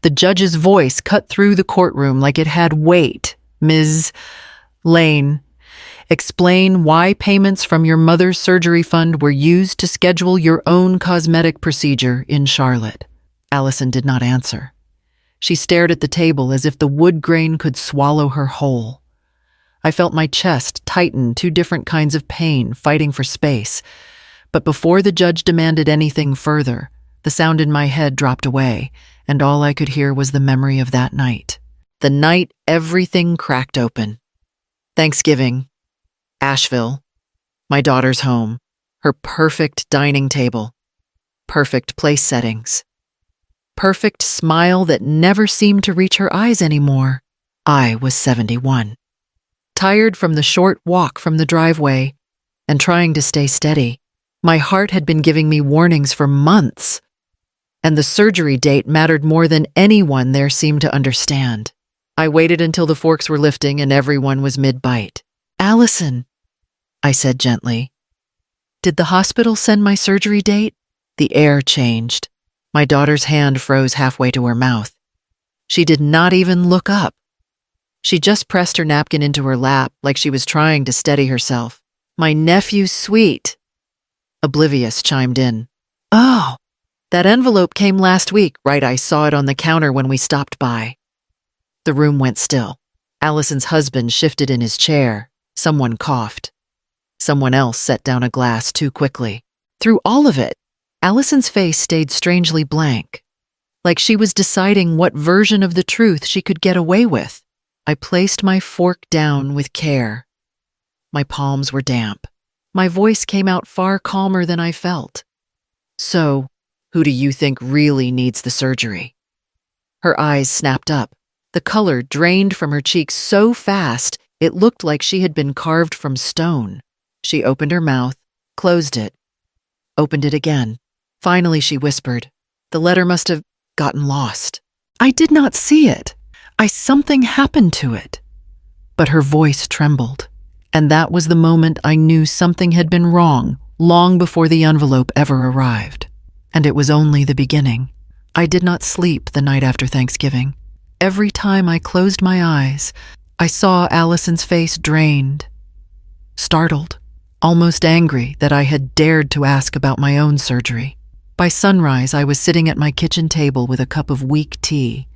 The judge's voice cut through the courtroom like it had weight. "Ms. Lane, explain why payments from your mother's surgery fund were used to schedule your own cosmetic procedure in Charlotte." Allison did not answer. She stared at the table as if the wood grain could swallow her whole. I felt my chest tighten, two different kinds of pain fighting for space. But before the judge demanded anything further, the sound in my head dropped away, and all I could hear was the memory of that night. The night everything cracked open. Thanksgiving. Asheville. My daughter's home. Her perfect dining table. Perfect place settings. Perfect smile that never seemed to reach her eyes anymore. I was 71. Tired from the short walk from the driveway and trying to stay steady. My heart had been giving me warnings for months, and the surgery date mattered more than anyone there seemed to understand. I waited until the forks were lifting and everyone was mid-bite. "Allison," I said gently, "did the hospital send my surgery date?" The air changed. My daughter's hand froze halfway to her mouth. She did not even look up. She just pressed her napkin into her lap like she was trying to steady herself. "My nephew's sweet," Oblivious chimed in. "Oh, that envelope came last week, right? I saw it on the counter when we stopped by." The room went still. Allison's husband shifted in his chair. Someone coughed. Someone else set down a glass too quickly. Through all of it, Allison's face stayed strangely blank, like she was deciding what version of the truth she could get away with. I placed my fork down with care. My palms were damp. My voice came out far calmer than I felt. "So, who do you think really needs the surgery?" Her eyes snapped up. The color drained from her cheeks so fast, it looked like she had been carved from stone. She opened her mouth, closed it, opened it again. Finally, she whispered, "The letter must have gotten lost. I did not see it. Something happened to it." But her voice trembled. And that was the moment I knew something had been wrong, long before the envelope ever arrived. And it was only the beginning. I did not sleep the night after Thanksgiving. Every time I closed my eyes, I saw Allison's face drained, startled, almost angry that I had dared to ask about my own surgery. By sunrise, I was sitting at my kitchen table with a cup of weak tea,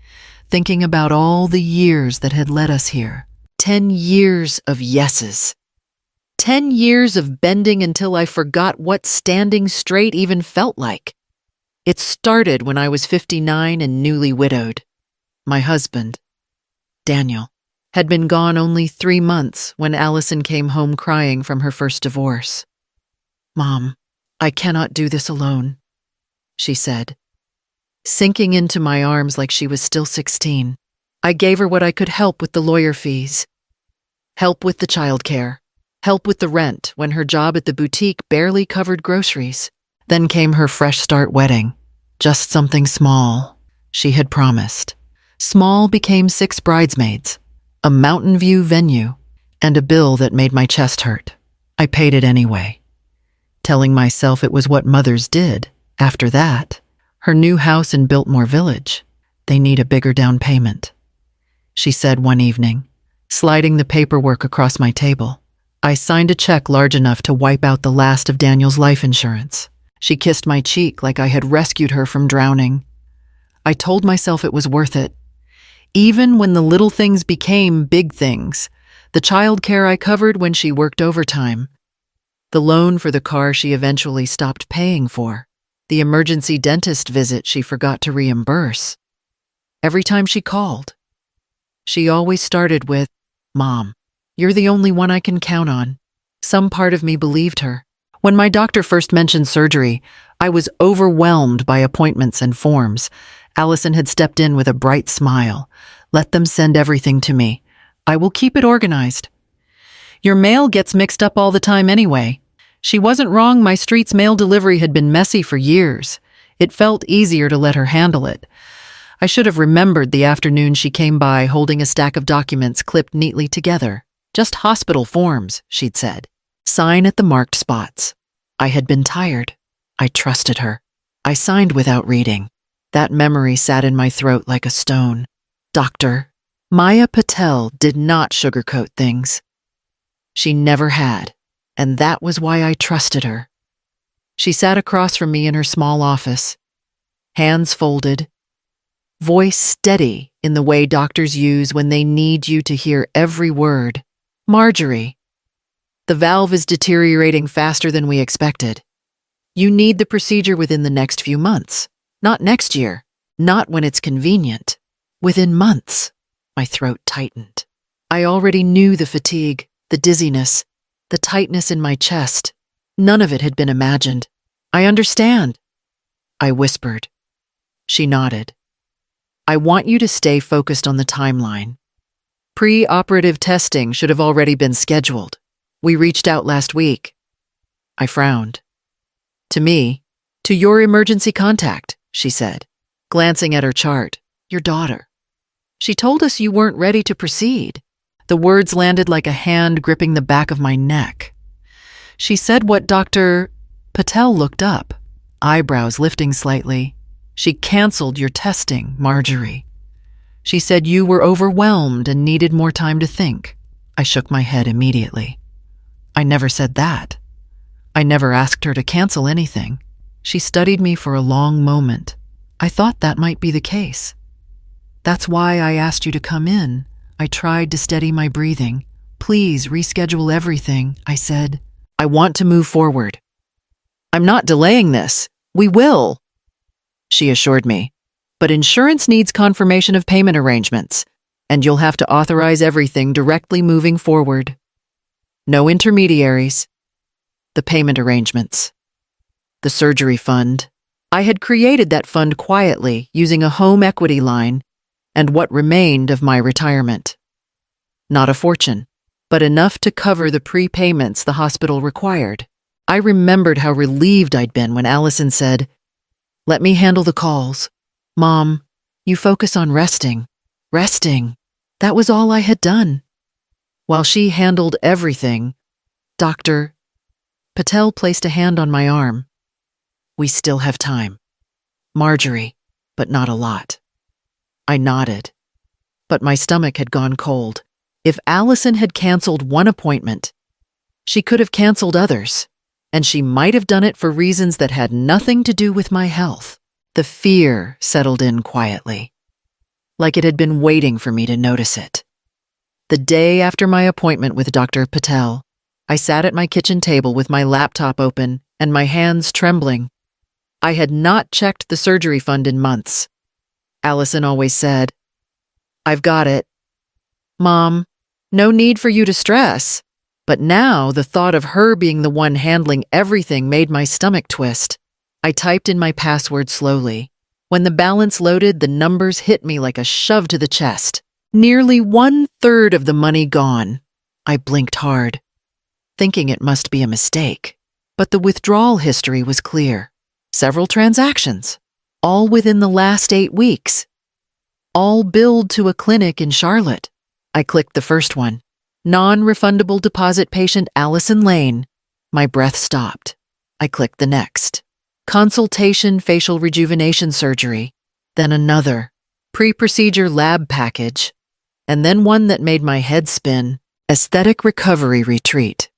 thinking about all the years that had led us here. 10 years of yeses. 10 years of bending until I forgot what standing straight even felt like. It started when I was 59 and newly widowed. My husband, Daniel, had been gone only 3 months when Allison came home crying from her first divorce. "Mom, I cannot do this alone," she said, sinking into my arms like she was still 16. I gave her what I could help with the lawyer fees, help with the childcare, help with the rent when her job at the boutique barely covered groceries. Then came her fresh start wedding. Just something small, she had promised. Small became 6 bridesmaids, a Mountain View venue, and a bill that made my chest hurt. I paid it anyway, telling myself it was what mothers did. After that, her new house in Biltmore Village, they need a bigger down payment, she said one evening, sliding the paperwork across my table. I signed a check large enough to wipe out the last of Daniel's life insurance. She kissed my cheek like I had rescued her from drowning. I told myself it was worth it. Even when the little things became big things, the childcare I covered when she worked overtime, the loan for the car she eventually stopped paying for, the emergency dentist visit she forgot to reimburse. Every time she called, she always started with, "Mom, you're the only one I can count on." Some part of me believed her. When my doctor first mentioned surgery, I was overwhelmed by appointments and forms. Allison had stepped in with a bright smile. "Let them send everything to me. I will keep it organized. Your mail gets mixed up all the time anyway." She wasn't wrong. My street's mail delivery had been messy for years. It felt easier to let her handle it. I should have remembered the afternoon she came by holding a stack of documents clipped neatly together. "Just hospital forms," she'd said. "Sign at the marked spots." I had been tired. I trusted her. I signed without reading. That memory sat in my throat like a stone. Doctor, Maya Patel did not sugarcoat things. She never had, and that was why I trusted her. She sat across from me in her small office, hands folded, voice steady in the way doctors use when they need you to hear every word. Marjorie, the valve is deteriorating faster than we expected. You need the procedure within the next few months, not next year, not when it's convenient. Within months. My throat tightened. I already knew the fatigue, the dizziness, the tightness in my chest. None of it had been imagined. I understand, I whispered. She nodded. I want you to stay focused on the timeline. Pre-operative testing should have already been scheduled. We reached out last week. I frowned. To me, to your emergency contact, she said, glancing at her chart. Your daughter. She told us you weren't ready to proceed. The words landed like a hand gripping the back of my neck. She said what Dr. Patel looked up, eyebrows lifting slightly. She canceled your testing, Marjorie. She said you were overwhelmed and needed more time to think. I shook my head immediately. I never said that. I never asked her to cancel anything. She studied me for a long moment. I thought that might be the case. That's why I asked you to come in. I tried to steady my breathing. Please reschedule everything, I said. I want to move forward. I'm not delaying this. We will, she assured me. But insurance needs confirmation of payment arrangements, and you'll have to authorize everything directly moving forward. No intermediaries. The payment arrangements. The surgery fund. I had created that fund quietly using a home equity line and what remained of my retirement. Not a fortune, but enough to cover the prepayments the hospital required. I remembered how relieved I'd been when Allison said, "Let me handle the calls. Mom, you focus on resting." Resting. That was all I had done. While she handled everything, Dr. Patel placed a hand on my arm. We still have time. Marjorie, but not a lot. I nodded, but my stomach had gone cold. If Allison had canceled one appointment, she could have canceled others, and she might have done it for reasons that had nothing to do with my health. The fear settled in quietly, like it had been waiting for me to notice it. The day after my appointment with Dr. Patel, I sat at my kitchen table with my laptop open and my hands trembling. I had not checked the surgery fund in months. Allison always said, "I've got it. Mom, no need for you to stress." But now the thought of her being the one handling everything made my stomach twist. I typed in my password slowly. When the balance loaded, the numbers hit me like a shove to the chest. Nearly 1/3 of the money gone. I blinked hard, thinking it must be a mistake. But the withdrawal history was clear. Several transactions, all within the last 8 weeks. All billed to a clinic in Charlotte. I clicked the first one. Non-refundable deposit patient Allison Lane. My breath stopped. I clicked the next. Consultation facial rejuvenation surgery. Then another. Pre-procedure lab package. And then one that made my head spin. Aesthetic recovery retreat.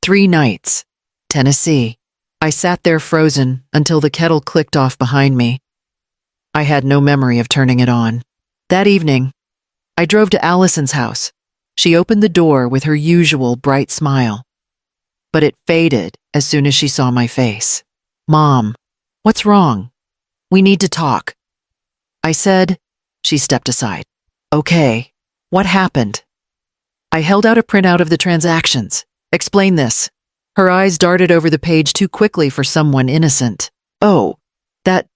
3 nights. Tennessee. I sat there frozen until the kettle clicked off behind me. I had no memory of turning it on. That evening, I drove to Allison's house. She opened the door with her usual bright smile. But it faded as soon as she saw my face. "Mom, what's wrong? We need to talk." I said. She stepped aside. "Okay, what happened?" I held out a printout of the transactions. "Explain this." Her eyes darted over the page too quickly for someone innocent. "Oh, that...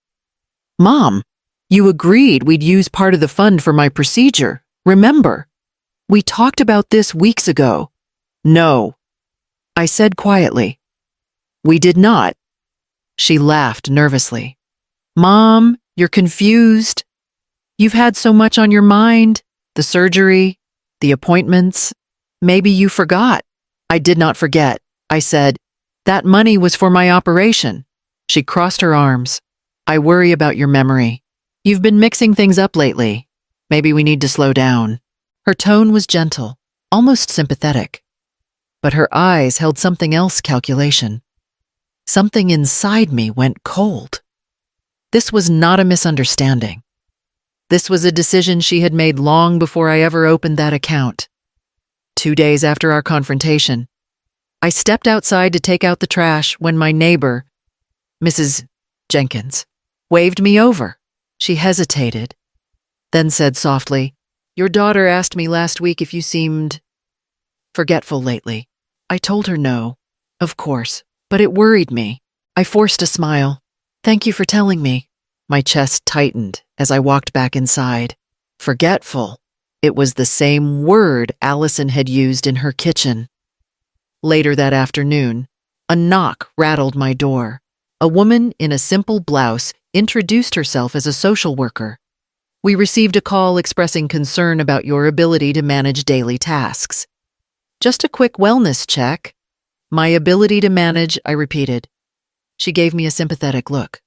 Mom, you agreed we'd use part of the fund for my procedure. Remember? We talked about this weeks ago." "No," I said quietly. "We did not." She laughed nervously. "Mom, you're confused. You've had so much on your mind. The surgery, the appointments. Maybe you forgot." "I did not forget," I said. "That money was for my operation." She crossed her arms. I worry about your memory. You've been mixing things up lately. Maybe we need to slow down." Her tone was gentle, almost sympathetic. But her eyes held something else calculation. Something inside me went cold. This was not a misunderstanding. This was a decision she had made long before I ever opened that account. 2 days after our confrontation, I stepped outside to take out the trash when my neighbor, Mrs. Jenkins, waved me over. She hesitated, then said softly, "Your daughter asked me last week if you seemed forgetful lately." I told her no, of course, but it worried me. I forced a smile. "Thank you for telling me." My chest tightened as I walked back inside. Forgetful. It was the same word Allison had used in her kitchen. Later that afternoon, a knock rattled my door. A woman in a simple blouse introduced herself as a social worker. "We received a call expressing concern about your ability to manage daily tasks." "Just a quick wellness check." "My ability to manage," I repeated. She gave me a sympathetic look.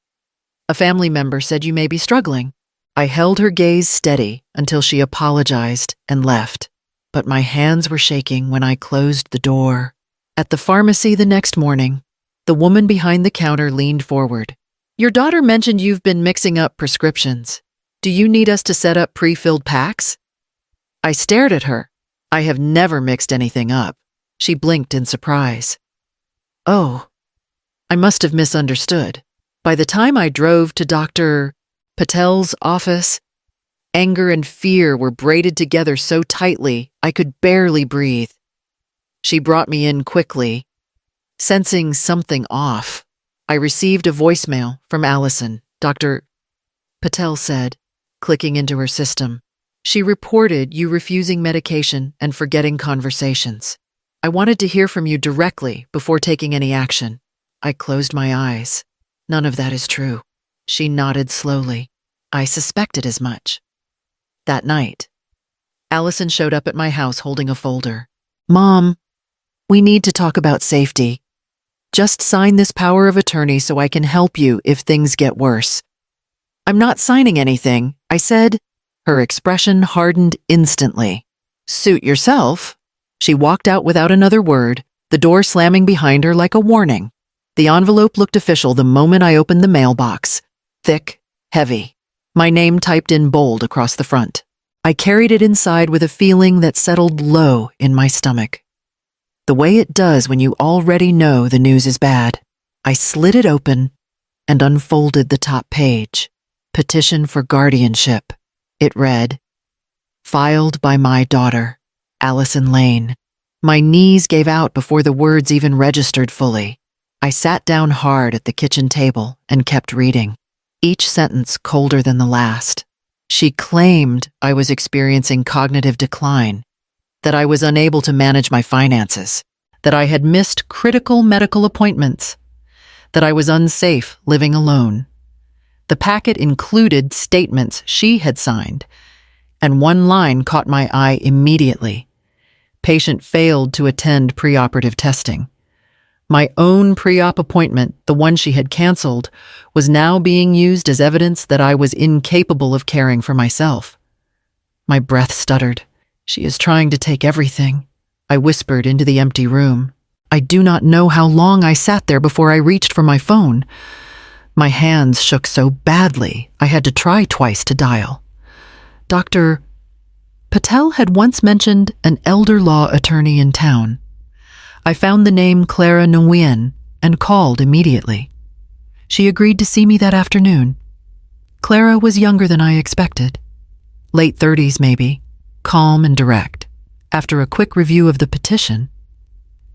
"A family member said you may be struggling." I held her gaze steady until she apologized and left, but my hands were shaking when I closed the door. At the pharmacy the next morning, the woman behind the counter leaned forward. "Your daughter mentioned you've been mixing up prescriptions. Do you need us to set up pre-filled packs?" I stared at her. "I have never mixed anything up." She blinked in surprise. "Oh, I must have misunderstood." By the time I drove to Dr. Patel's office, anger and fear were braided together so tightly I could barely breathe. She brought me in quickly. Sensing something off, I received a voicemail from Allison, Dr. Patel said, clicking into her system. "She reported you refusing medication and forgetting conversations. I wanted to hear from you directly before taking any action." I closed my eyes. "None of that is true." She nodded slowly. "I suspected as much." That night, Allison showed up at my house holding a folder. "Mom, we need to talk about safety. Just sign this power of attorney so I can help you if things get worse." "I'm not signing anything," I said. Her expression hardened instantly. "Suit yourself." She walked out without another word, the door slamming behind her like a warning. The envelope looked official the moment I opened the mailbox. Thick, heavy. My name typed in bold across the front. I carried it inside with a feeling that settled low in my stomach. The way it does when you already know the news is bad. I slid it open and unfolded the top page. Petition for guardianship. It read, "Filed by my daughter, Allison Lane." My knees gave out before the words even registered fully. I sat down hard at the kitchen table and kept reading, each sentence colder than the last. She claimed I was experiencing cognitive decline, that I was unable to manage my finances, that I had missed critical medical appointments, that I was unsafe living alone. The packet included statements she had signed, and one line caught my eye immediately. Patient failed to attend preoperative testing. My own pre-op appointment, the one she had canceled, was now being used as evidence that I was incapable of caring for myself. My breath stuttered. "She is trying to take everything," I whispered into the empty room. I do not know how long I sat there before I reached for my phone. My hands shook so badly, I had to try twice to dial. Dr. Patel had once mentioned an elder law attorney in town. I found the name Clara Nguyen and called immediately. She agreed to see me that afternoon. Clara was younger than I expected. Late 30s maybe, calm and direct. After a quick review of the petition,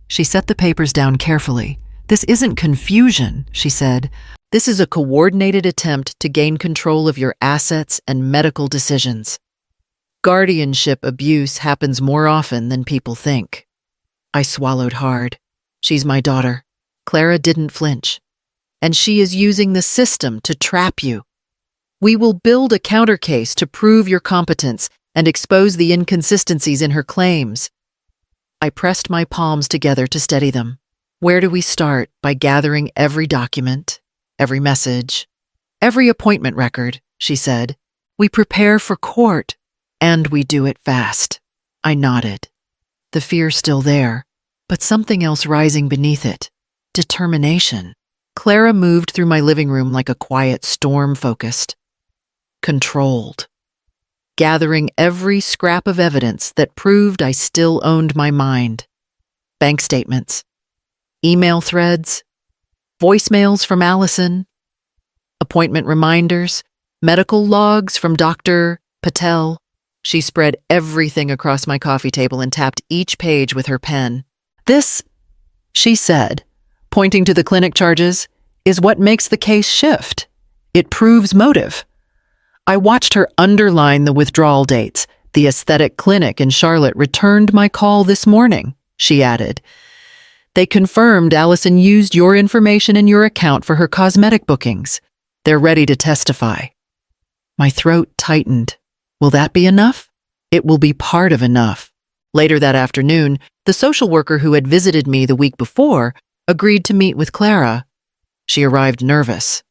she set the papers down carefully. "This isn't confusion," she said. "This is a coordinated attempt to gain control of your assets and medical decisions. Guardianship abuse happens more often than people think." I swallowed hard. "She's my daughter." Clara didn't flinch. "And she is using the system to trap you. We will build a counter case to prove your competence and expose the inconsistencies in her claims." I pressed my palms together to steady them. Where do we start? By gathering every document, every message. Every appointment record, she said. We prepare for court, and we do it fast. I nodded. The fear still there, but something else rising beneath it. Determination. Clara moved through my living room like a quiet storm, focused. Controlled. Gathering every scrap of evidence that proved I still owned my mind. Bank statements. Email threads. Voicemails from Allison. Appointment reminders. Medical logs from Dr. Patel. She spread everything across my coffee table and tapped each page with her pen. This, she said, pointing to the clinic charges, is what makes the case shift. It proves motive. I watched her underline the withdrawal dates. The aesthetic clinic in Charlotte returned my call this morning, she added. They confirmed Allison used your information in your account for her cosmetic bookings. They're ready to testify. My throat tightened. Will that be enough? It will be part of enough. Later that afternoon, the social worker who had visited me the week before agreed to meet with Clara. She arrived nervous.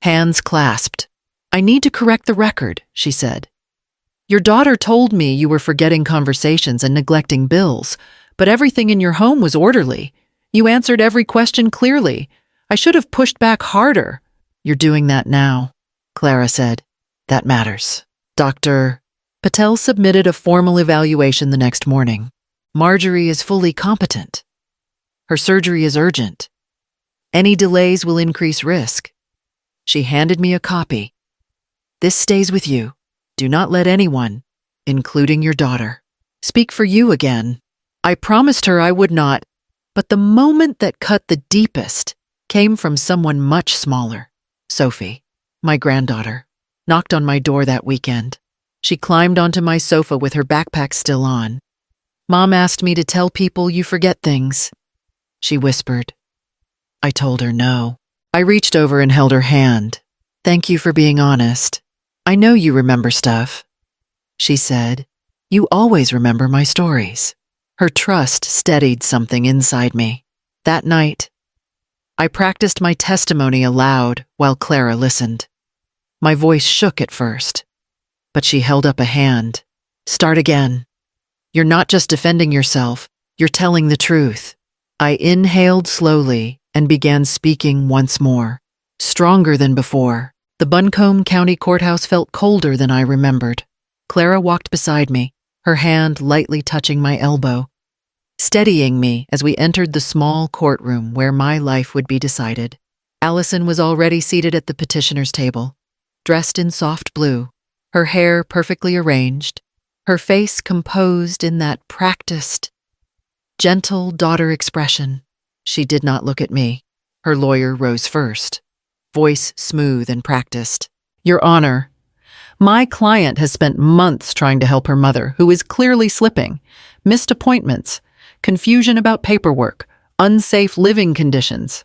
Hands clasped. I need to correct the record, she said. Your daughter told me you were forgetting conversations and neglecting bills, but everything in your home was orderly. You answered every question clearly. I should have pushed back harder. You're doing that now, Clara said. That matters. Dr. Patel submitted a formal evaluation the next morning. Marjorie is fully competent. Her surgery is urgent. Any delays will increase risk. She handed me a copy. This stays with you. Do not let anyone, including your daughter, speak for you again. I promised her I would not, but the moment that cut the deepest came from someone much smaller. Sophie, my granddaughter, knocked on my door that weekend. She climbed onto my sofa with her backpack still on. Mom asked me to tell people you forget things, she whispered. I told her no. I reached over and held her hand. Thank you for being honest. I know you remember stuff. She said, you always remember my stories. Her trust steadied something inside me. That night, I practiced my testimony aloud while Clara listened. My voice shook at first, but she held up a hand. Start again. You're not just defending yourself, you're telling the truth. I inhaled slowly and began speaking once more, stronger than before. The Buncombe County Courthouse felt colder than I remembered. Clara walked beside me, her hand lightly touching my elbow, steadying me as we entered the small courtroom where my life would be decided. Allison was already seated at the petitioner's table, dressed in soft blue, her hair perfectly arranged, her face composed in that practiced, gentle daughter expression. She did not look at me. Her lawyer rose first, voice smooth and practiced. Your Honor, my client has spent months trying to help her mother, who is clearly slipping. Missed appointments, confusion about paperwork, unsafe living conditions.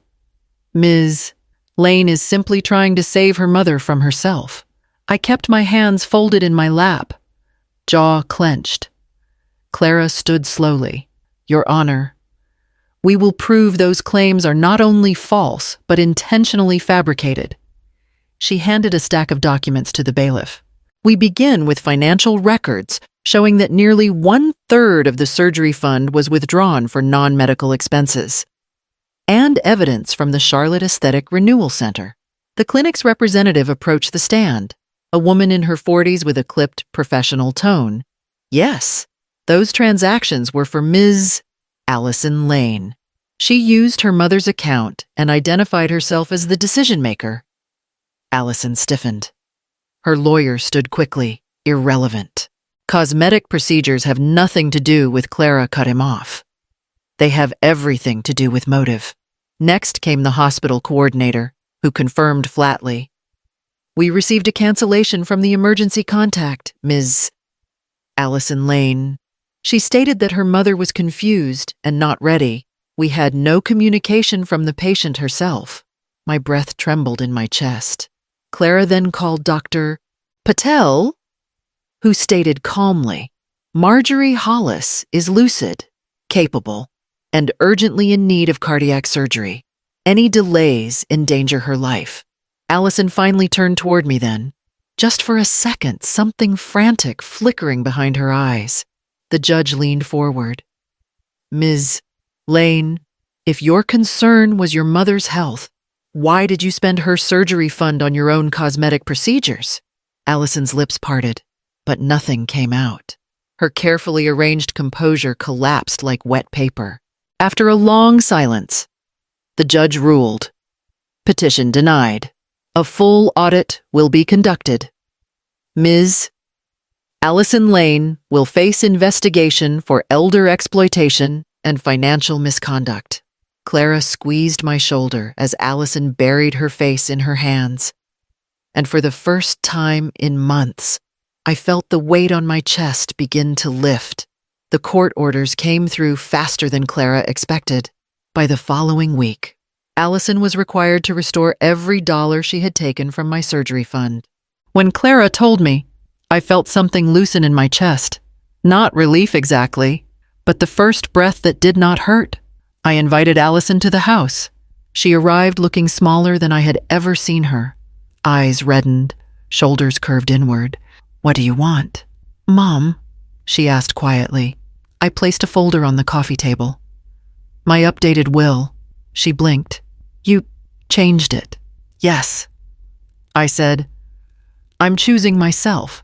Ms. Lane is simply trying to save her mother from herself. I kept my hands folded in my lap, jaw clenched. Clara stood slowly. Your Honor, we will prove those claims are not only false, but intentionally fabricated. She handed a stack of documents to the bailiff. We begin with financial records showing that nearly 1/3 of the surgery fund was withdrawn for non-medical expenses, and evidence from the Charlotte Aesthetic Renewal Center. The clinic's representative approached the stand, a woman in her 40s with a clipped, professional tone. Yes, those transactions were for Ms. Allison Lane. She used her mother's account and identified herself as the decision-maker. Allison stiffened. Her lawyer stood quickly, irrelevant. Cosmetic procedures have nothing to do with Clara cut him off. They have everything to do with motive. Next came the hospital coordinator, who confirmed flatly. We received a cancellation from the emergency contact, Ms. Allison Lane. She stated that her mother was confused and not ready. We had no communication from the patient herself. My breath trembled in my chest. Clara then called Dr. Patel, who stated calmly, Marjorie Hollis is lucid, capable, and urgently in need of cardiac surgery. Any delays endanger her life. Allison finally turned toward me then. Just for a second, something frantic flickering behind her eyes. The judge leaned forward. Ms. Lane, if your concern was your mother's health, why did you spend her surgery fund on your own cosmetic procedures? Allison's lips parted, but nothing came out. Her carefully arranged composure collapsed like wet paper. After a long silence, the judge ruled. Petition denied. A full audit will be conducted. Ms. Allison Lane will face investigation for elder exploitation and financial misconduct. Clara squeezed my shoulder as Allison buried her face in her hands. And for the first time in months, I felt the weight on my chest begin to lift. The court orders came through faster than Clara expected. By the following week, Allison was required to restore every dollar she had taken from my surgery fund. When Clara told me, I felt something loosen in my chest. Not relief exactly, but the first breath that did not hurt. I invited Allison to the house. She arrived looking smaller than I had ever seen her. Eyes reddened, shoulders curved inward. What do you want? Mom, she asked quietly. I placed a folder on the coffee table. My updated will. She blinked. You changed it. Yes. I said, I'm choosing myself.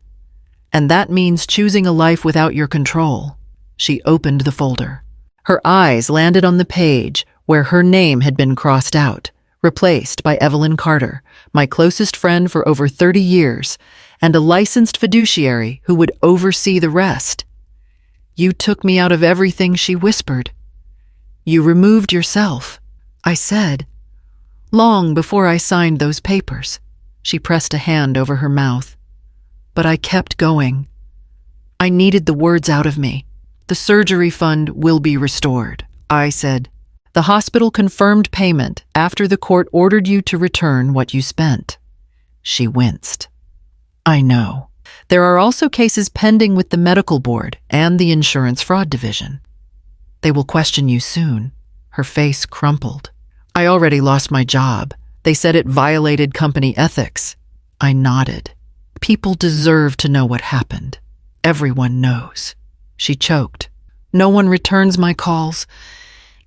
And that means choosing a life without your control. She opened the folder. Her eyes landed on the page where her name had been crossed out, replaced by Evelyn Carter, my closest friend for over 30 years, and a licensed fiduciary who would oversee the rest. You took me out of everything, she whispered. You removed yourself, I said. Long before I signed those papers. She pressed a hand over her mouth. But I kept going. I needed the words out of me. The surgery fund will be restored, I said. The hospital confirmed payment after the court ordered you to return what you spent. She winced. I know. There are also cases pending with the medical board and the insurance fraud division. They will question you soon. Her face crumpled. I already lost my job. They said it violated company ethics. I nodded. People deserve to know what happened. Everyone knows. She choked. No one returns my calls.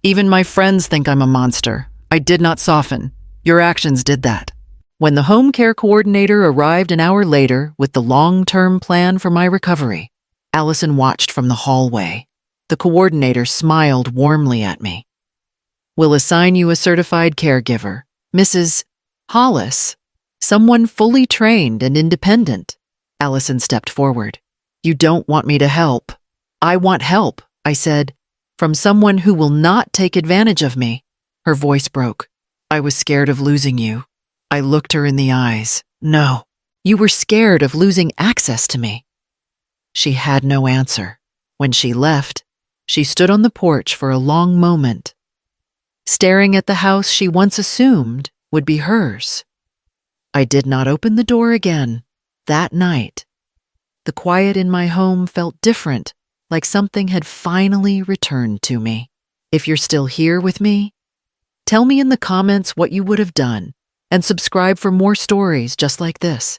Even my friends think I'm a monster. I did not soften. Your actions did that. When the home care coordinator arrived an hour later with the long-term plan for my recovery, Allison watched from the hallway. The coordinator smiled warmly at me. We'll assign you a certified caregiver, Mrs. Hollis, someone fully trained and independent. Allison stepped forward. You don't want me to help. I want help, I said, from someone who will not take advantage of me. Her voice broke. I was scared of losing you. I looked her in the eyes. No, you were scared of losing access to me. She had no answer. When she left, she stood on the porch for a long moment, staring at the house she once assumed would be hers. I did not open the door again. That night, the quiet in my home felt different, like something had finally returned to me. If you're still here with me, tell me in the comments what you would have done, and subscribe for more stories just like this.